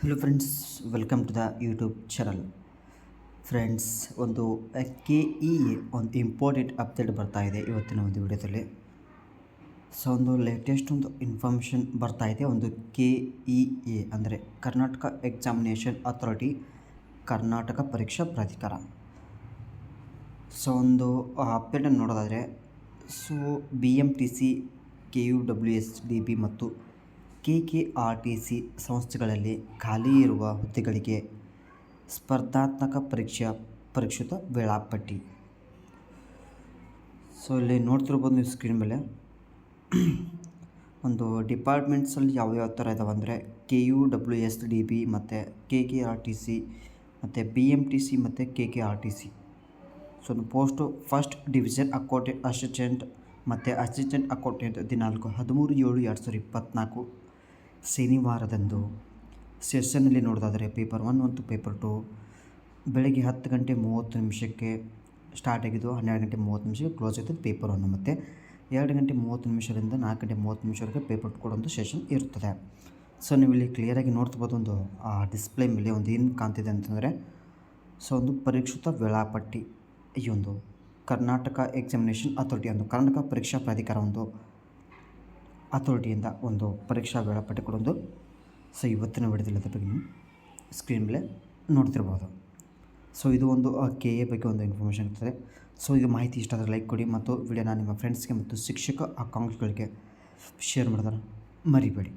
Hello friends, welcome to the YouTube channel. Friends, ಒಂದು K E A ಒಂದು important update ಬರ್ತಾ ಇದೆ ಇವತ್ತಿನ ಒಂದು ವಿಡಿಯೋದಲ್ಲಿ. ಸೊ ಒಂದು ಲೇಟೆಸ್ಟ್ ಒಂದು ಇನ್ಫಾರ್ಮೇಷನ್ ಬರ್ತಾ ಇದೆ. ಒಂದು ಕೆ ಇ ಎ ಅಂದರೆ ಕರ್ನಾಟಕ ಎಕ್ಸಾಮಿನೇಷನ್ ಅಥಾರಿಟಿ, ಕರ್ನಾಟಕ ಪರೀಕ್ಷಾ ಪ್ರಾಧಿಕಾರ. ಸೊ ಒಂದು ಅಪ್ಡೇಟನ್ನು ನೋಡೋದಾದರೆ, ಸೊ BMTC, KUWSDB ಮತ್ತು KKRTC ಸಂಸ್ಥೆಗಳಲ್ಲಿ ಖಾಲಿ ಇರುವ ಹುದ್ದೆಗಳಿಗೆ ಸ್ಪರ್ಧಾತ್ಮಕ ಪರೀಕ್ಷಿತ ವೇಳಾಪಟ್ಟಿ. ಸೊ ಇಲ್ಲಿ ನೋಡ್ತಿರ್ಬೋದು ನೀವು ಸ್ಕ್ರೀನ್ ಮೇಲೆ. ಒಂದು ಡಿಪಾರ್ಟ್ಮೆಂಟ್ಸಲ್ಲಿ ಯಾವ್ಯಾವ ಥರ ಇದಾವೆ ಅಂದರೆ KUWSDB ಮತ್ತು KKRTC ಮತ್ತು BMTC ಮತ್ತು KKRTC. ಸೊ ಒಂದು ಪೋಸ್ಟು ಫಸ್ಟ್ ಡಿವಿಷನ್ ಅಸಿಸ್ಟೆಂಟ್ ಮತ್ತು ಅಸಿಸ್ಟೆಂಟ್ ಅಕೌಂಟೆಂಟ್ ದಿನಾಂಕ 13/7/2024 ಶನಿವಾರದಂದು ಸೆಷನ್ನಲ್ಲಿ ನೋಡೋದಾದರೆ ಪೇಪರ್ 1 ಮತ್ತು ಪೇಪರ್ 2 ಬೆಳಗ್ಗೆ 10:30 ಸ್ಟಾರ್ಟ್ ಆಗಿದ್ದು 12:30 ಕ್ಲೋಸ್ ಆಗ್ತದೆ ಪೇಪರ್ 1. ಮತ್ತು 2:30 4:30 ಪೇಪರ್ 2 ಕೂಡ ಒಂದು ಸೆಷನ್ ಇರುತ್ತದೆ. ಸೊ ನೀವು ಇಲ್ಲಿ ಕ್ಲಿಯರಾಗಿ ನೋಡ್ತಿರ್ಬೋದು, ಒಂದು ಡಿಸ್ಪ್ಲೇ ಮೇಲೆ ಒಂದು ಏನು ಕಾಣ್ತಿದೆ ಅಂತಂದರೆ, ಸೊ ಒಂದು ಪರೀಕ್ಷಿತ ವೇಳಾಪಟ್ಟಿ. ಈ ಒಂದು ಕರ್ನಾಟಕ ಎಕ್ಸಾಮಿನೇಷನ್ ಅಥಾರಿಟಿ, ಒಂದು ಕರ್ನಾಟಕ ಪರೀಕ್ಷಾ ಪ್ರಾಧಿಕಾರ ಒಂದು ಅಥಾರಿಟಿಯಿಂದ ಒಂದು ಪರೀಕ್ಷಾ ವೇಳಾಪಟ್ಟಿ ಕೊಡೋದು. ಸೊ ಇವತ್ತಿನ ವಿಡಿಯೋದಲ್ಲಿ ಅದ್ರ ಬಗ್ಗೆ ನೀವು ಸ್ಕ್ರೀನ್ ಮೇಲೆ ನೋಡ್ತಿರ್ಬೋದು. ಸೊ ಇದು ಒಂದು ಕೆ ಎ ಬಗ್ಗೆ ಒಂದು ಇನ್ಫಾರ್ಮೇಷನ್ ಇರ್ತದೆ. ಸೊ ಈಗ ಮಾಹಿತಿ ಇಷ್ಟ ಆದರೆ ಲೈಕ್ ಕೊಡಿ ಮತ್ತು ವಿಡಿಯೋನ ನಿಮ್ಮ ಫ್ರೆಂಡ್ಸ್ಗೆ ಮತ್ತು ಶಿಕ್ಷಕ ಆಕಾಂಕ್ಷಿಗಳಿಗೆ ಶೇರ್ ಮಾಡಿದ್ರೆ ಮರಿಬೇಡಿ.